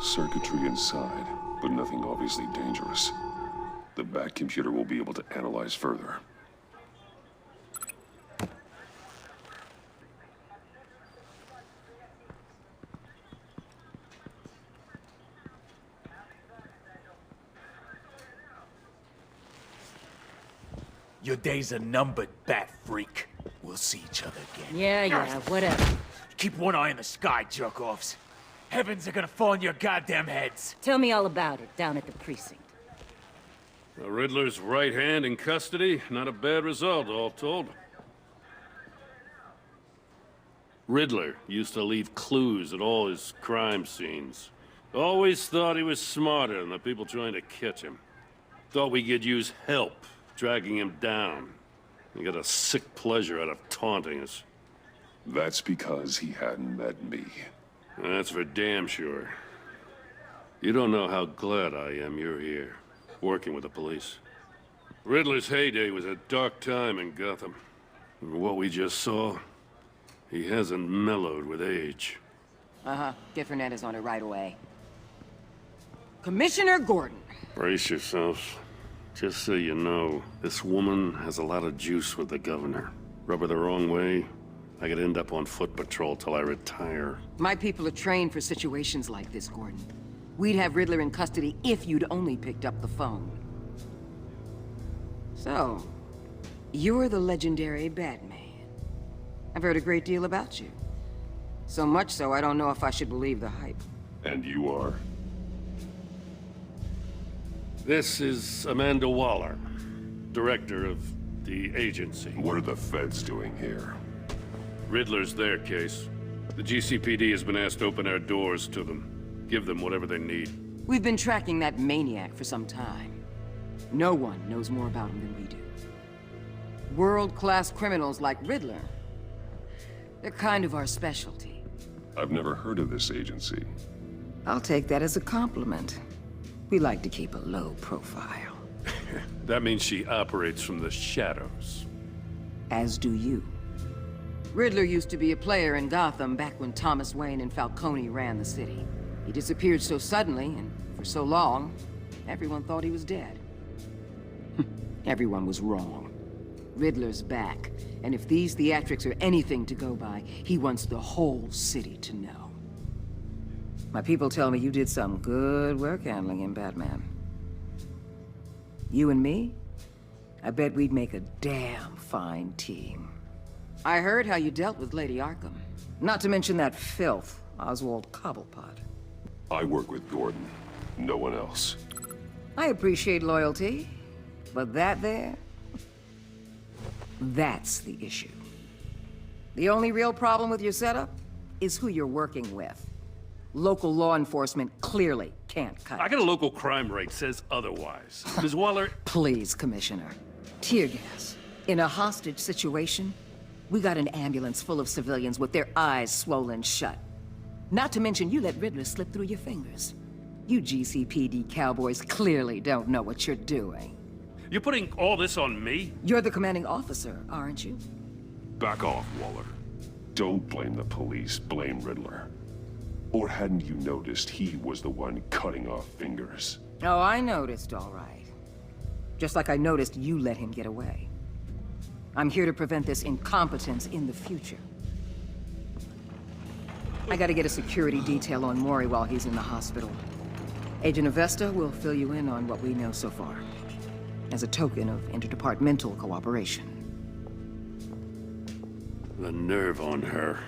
Circuitry inside, but nothing obviously dangerous. The back computer will be able to analyze further. Your days are numbered, bat freak. We'll see each other again. Yeah, whatever. Keep one eye in the sky, jerk-offs. Heavens are gonna fall on your goddamn heads. Tell me all about it down at the precinct. The Riddler's right hand in custody, not a bad result, all told. Riddler used to leave clues at all his crime scenes. Always thought he was smarter than the people trying to catch him. Thought we could use help dragging him down. He got a sick pleasure out of taunting us. That's because he hadn't met me. That's for damn sure. You don't know how glad I am you're here, working with the police. Riddler's heyday was a dark time in Gotham. And what we just saw, he hasn't mellowed with age. Get Fernandez on it right away. Commissioner Gordon. Brace yourselves. Just so you know, this woman has a lot of juice with the governor. Rub her the wrong way, I could end up on foot patrol till I retire. My people are trained for situations like this, Gordon. We'd have Riddler in custody if you'd only picked up the phone. So, you're the legendary Batman. I've heard a great deal about you. So much so, I don't know if I should believe the hype. And you are? This is Amanda Waller, director of the agency. What are the feds doing here? Riddler's their case. The GCPD has been asked to open our doors to them. Give them whatever they need. We've been tracking that maniac for some time. No one knows more about him than we do. World-class criminals like Riddler. They're kind of our specialty. I've never heard of this agency. I'll take that as a compliment. We like to keep a low profile. That means she operates from the shadows. As do you. Riddler used to be a player in Gotham back when Thomas Wayne and Falcone ran the city. He disappeared so suddenly and for so long, everyone thought he was dead. Everyone was wrong. Riddler's back, and if these theatrics are anything to go by, he wants the whole city to know. My people tell me you did some good work handling him, Batman. You and me? I bet we'd make a damn fine team. I heard how you dealt with Lady Arkham. Not to mention that filth, Oswald Cobblepot. I work with Gordon. No one else. I appreciate loyalty, but that there... that's the issue. The only real problem with your setup is who you're working with. Local law enforcement clearly can't cut I got a local crime rate says otherwise. Ms. Waller... Please, Commissioner. Tear gas. In a hostage situation, we got an ambulance full of civilians with their eyes swollen shut. Not to mention you let Riddler slip through your fingers. You GCPD cowboys clearly don't know what you're doing. You're putting all this on me? You're the commanding officer, aren't you? Back off, Waller. Don't blame the police, blame Riddler. Or hadn't you noticed he was the one cutting off fingers? Oh, I noticed, all right. Just like I noticed you let him get away. I'm here to prevent this incompetence in the future. I gotta get a security detail on Mori while he's in the hospital. Agent Avesta will fill you in on what we know so far, as a token of interdepartmental cooperation. The nerve on her.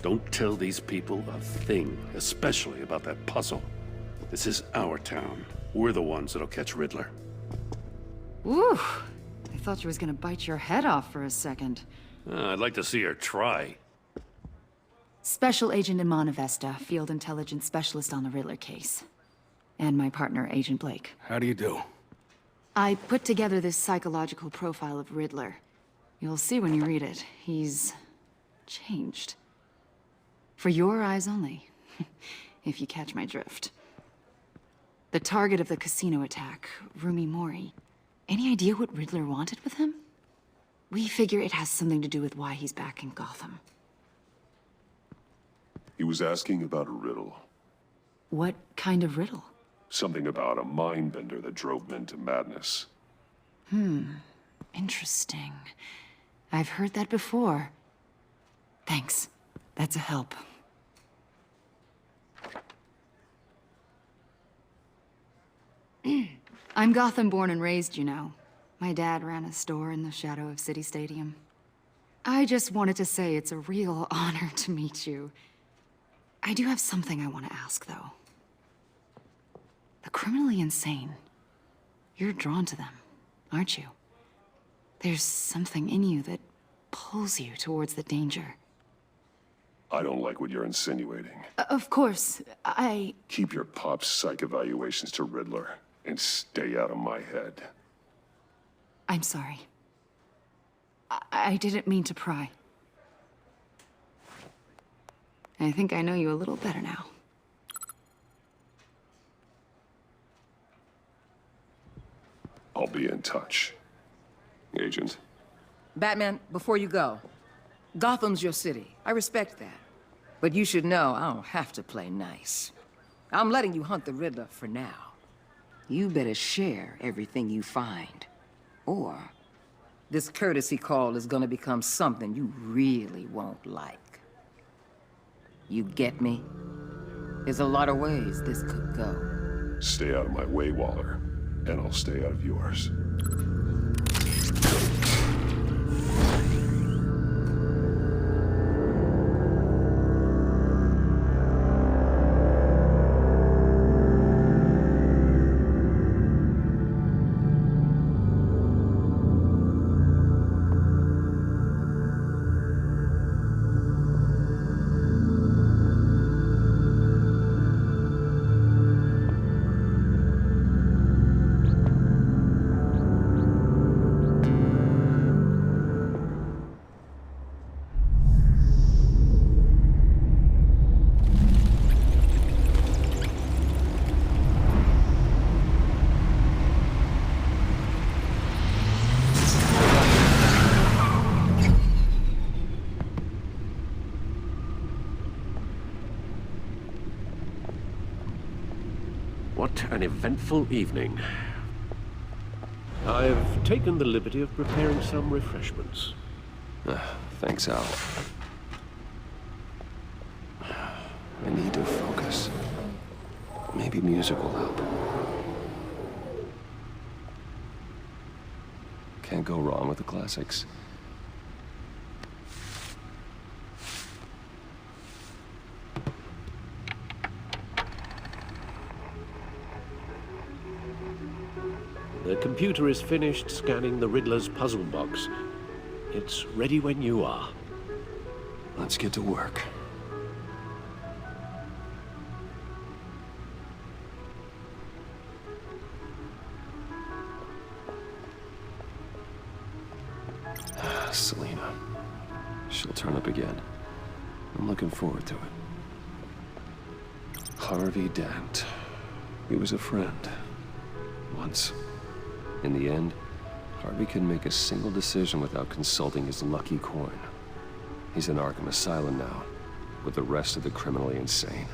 Don't tell these people a thing, especially about that puzzle. This is our town. We're the ones that'll catch Riddler. Ooh, I thought you was gonna bite your head off for a second. I'd like to see her try. Special Agent Iman Avesta, Field Intelligence Specialist on the Riddler case. And my partner, Agent Blake. How do you do? I put together this psychological profile of Riddler. You'll see when you read it. He's... changed. For your eyes only, if you catch my drift. The target of the casino attack, Rumi Mori. Any idea what Riddler wanted with him? We figure it has something to do with why he's back in Gotham. He was asking about a riddle. What kind of riddle? Something about a mind bender that drove men to madness. Interesting. I've heard that before. Thanks. That's a help. I'm Gotham born and raised, you know. My dad ran a store in the shadow of City Stadium. I just wanted to say it's a real honor to meet you. I do have something I want to ask, though. The criminally insane. You're drawn to them, aren't you? There's something in you that pulls you towards the danger. I don't like what you're insinuating. Of course, Keep your pop's psych evaluations to Riddler, and stay out of my head. I'm sorry. I didn't mean to pry. I think I know you a little better now. I'll be in touch. Agent. Batman, before you go, Gotham's your city. I respect that. But you should know I don't have to play nice. I'm letting you hunt the Riddler for now. You better share everything you find. Or this courtesy call is gonna become something you really won't like. You get me? There's a lot of ways this could go. Stay out of my way, Waller, and I'll stay out of yours. What an eventful evening. I've taken the liberty of preparing some refreshments. Thanks, Al. I need to focus. Maybe music will help. Can't go wrong with the classics. The computer is finished scanning the Riddler's puzzle box. It's ready when you are. Let's get to work. Selina. She'll turn up again. I'm looking forward to it. Harvey Dent. He was a friend. Once. In the end, Harvey couldn't make a single decision without consulting his lucky coin. He's in Arkham Asylum now, with the rest of the criminally insane.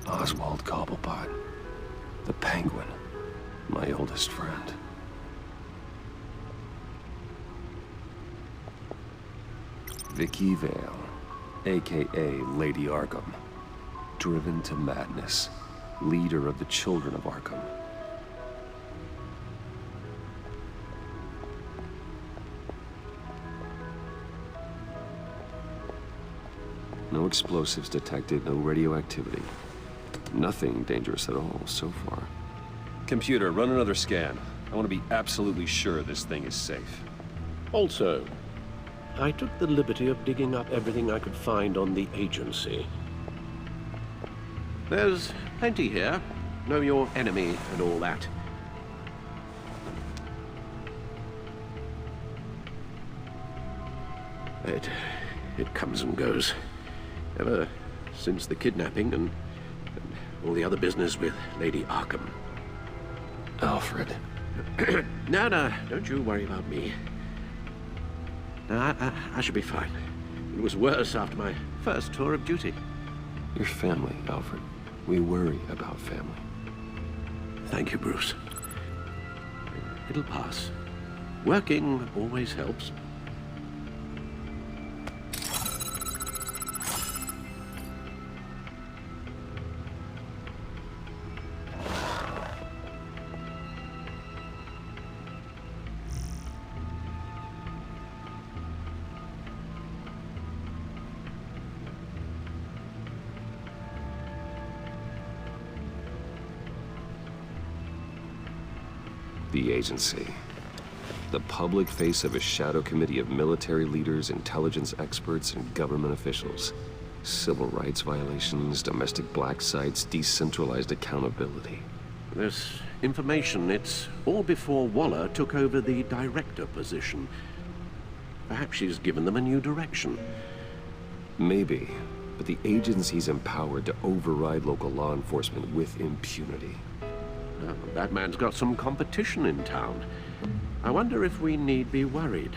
Oswald Cobblepot. The Penguin. My oldest friend. Vicky Vale, a.k.a. Lady Arkham. Driven to madness. Leader of the Children of Arkham. No explosives detected, no radioactivity. Nothing dangerous at all so far. Computer, run another scan. I want to be absolutely sure this thing is safe. Also, I took the liberty of digging up everything I could find on the agency. There's plenty here. Know your enemy and all that. It comes and goes. Ever since the kidnapping and all the other business with Lady Arkham. Alfred. No, don't you worry about me. No, I should be fine. It was worse after my first tour of duty. Your family, Alfred. We worry about family. Thank you, Bruce. It'll pass. Working always helps. The agency. The public face of a shadow committee of military leaders, intelligence experts, and government officials. Civil rights violations, domestic black sites, decentralized accountability. This information, it's all before Waller took over the director position. Perhaps she's given them a new direction. Maybe, but the agency's empowered to override local law enforcement with impunity. That man's got some competition in town. I wonder if we need be worried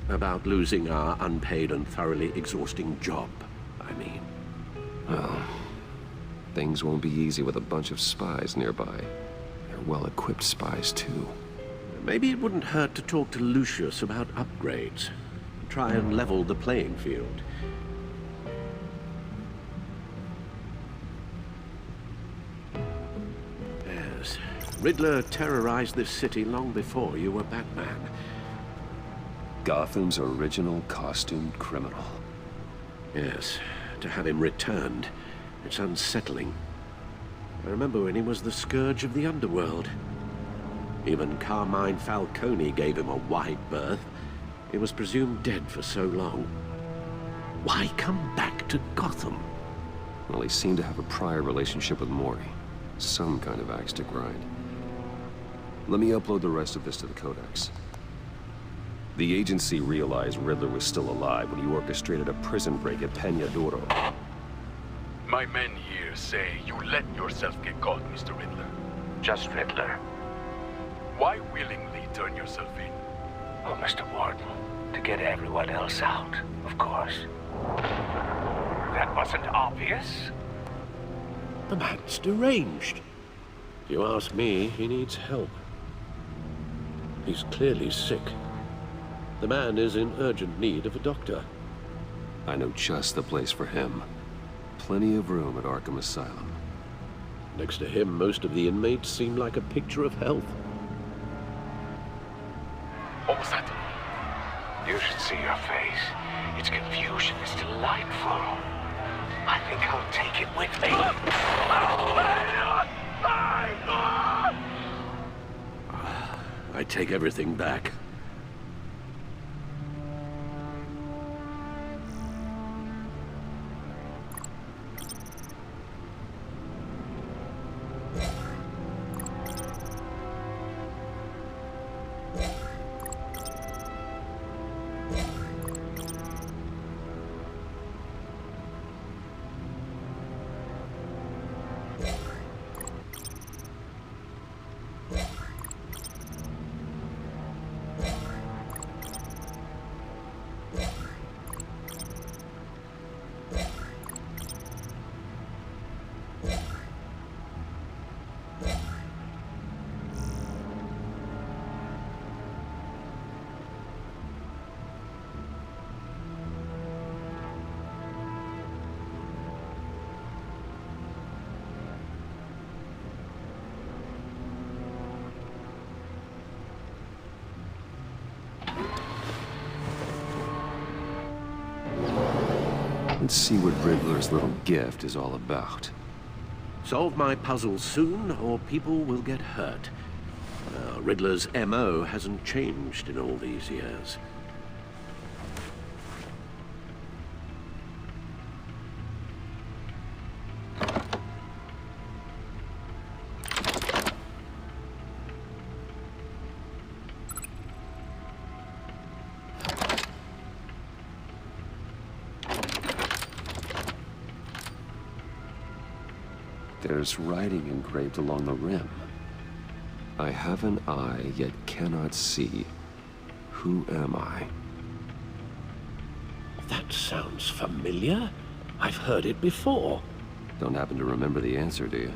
about losing our unpaid and thoroughly exhausting job, I mean. Well, things won't be easy with a bunch of spies nearby. They're well-equipped spies, too. Maybe it wouldn't hurt to talk to Lucius about upgrades. Try and level the playing field. Riddler terrorized this city long before you were Batman. Gotham's original costumed criminal. Yes, to have him returned, it's unsettling. I remember when he was the scourge of the underworld. Even Carmine Falcone gave him a wide berth. He was presumed dead for so long. Why come back to Gotham? Well, he seemed to have a prior relationship with Mori. Some kind of axe to grind. Let me upload the rest of this to the Codex. The agency realized Riddler was still alive when he orchestrated a prison break at Peña Duro. My men here say you let yourself get caught, Mr. Riddler. Just Riddler. Why willingly turn yourself in? Oh, Mr. Warden, to get everyone else out, of course. That wasn't obvious? The man's deranged. If you ask me, he needs help. He's clearly sick. The man is in urgent need of a doctor. I know just the place for him. Plenty of room at Arkham Asylum. Next to him, most of the inmates seem like a picture of health. What was that? You should see your face. Its confusion is delightful. I think I'll take it with me. I take everything back. Let's see what Riddler's little gift is all about. Solve my puzzle soon, or people will get hurt. Riddler's MO hasn't changed in all these years. There's writing engraved along the rim. I have an eye, yet cannot see. Who am I? That sounds familiar. I've heard it before. Don't happen to remember the answer, do you?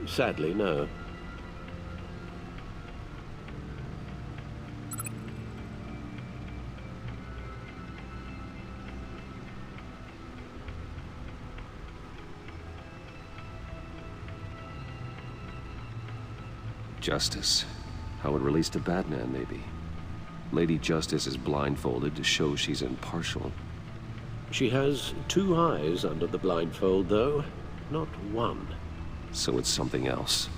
Sadly, no. Justice. How it relates to Batman, maybe. Lady Justice is blindfolded to show she's impartial. She has 2 eyes under the blindfold, though. Not 1. So it's something else.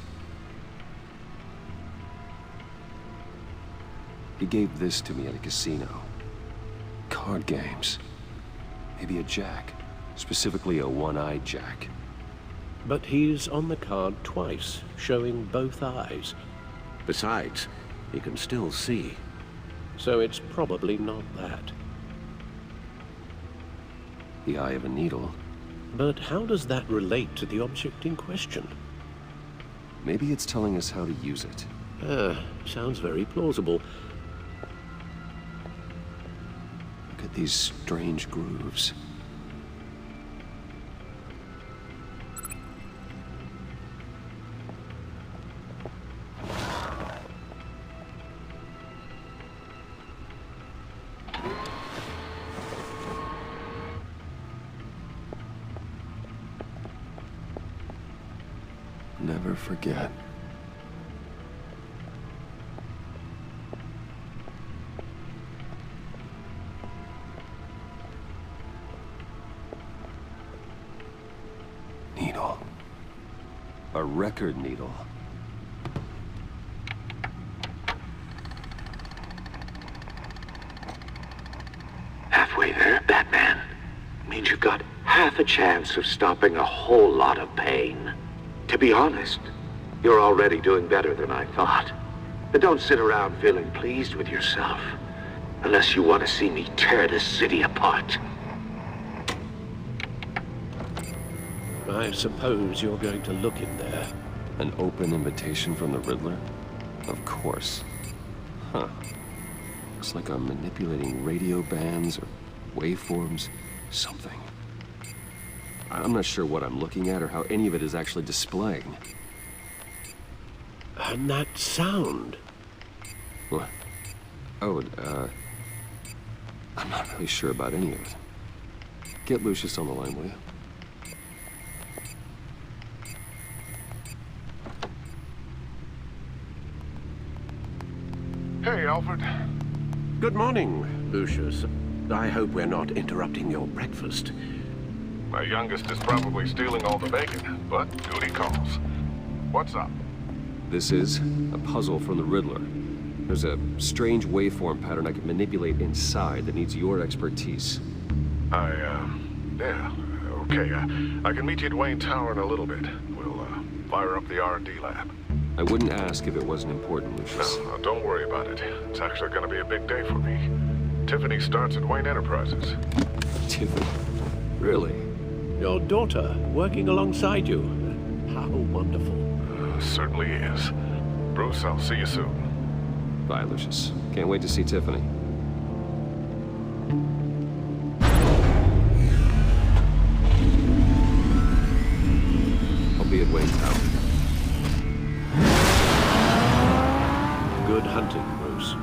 He gave this to me at a casino. Card games. Maybe a jack. Specifically a one-eyed jack. But he's on the card twice, showing both eyes. Besides, he can still see. So it's probably not that. The eye of a needle. But how does that relate to the object in question? Maybe it's telling us how to use it. Sounds very plausible. Look at these strange grooves. Never forget. Needle. A record needle. Halfway there, Batman. Means you've got half a chance of stopping a whole lot of pain. To be honest, you're already doing better than I thought. But don't sit around feeling pleased with yourself. Unless you want to see me tear this city apart. I suppose you're going to look in there. An open invitation from the Riddler? Of course. Huh. Looks like I'm manipulating radio bands or waveforms. Something. I'm not sure what I'm looking at or how any of it is actually displaying. And that sound. What? Oh, I'm not really sure about any of it. Get Lucius on the line, will you? Hey, Alfred. Good morning, Lucius. I hope we're not interrupting your breakfast. My youngest is probably stealing all the bacon, but duty calls. What's up? This is a puzzle from the Riddler. There's a strange waveform pattern I can manipulate inside that needs your expertise. Yeah, okay. I can meet you at Wayne Tower in a little bit. We'll, fire up the R&D lab. I wouldn't ask if it wasn't important, Lucius. No, don't worry about it. It's actually gonna be a big day for me. Tiffany starts at Wayne Enterprises. Tiffany? Really? Your daughter working alongside you. How wonderful. Certainly is. Bruce, I'll see you soon. Bye, Lucius. Can't wait to see Tiffany. I'll be at Wayne Tower. Good hunting, Bruce.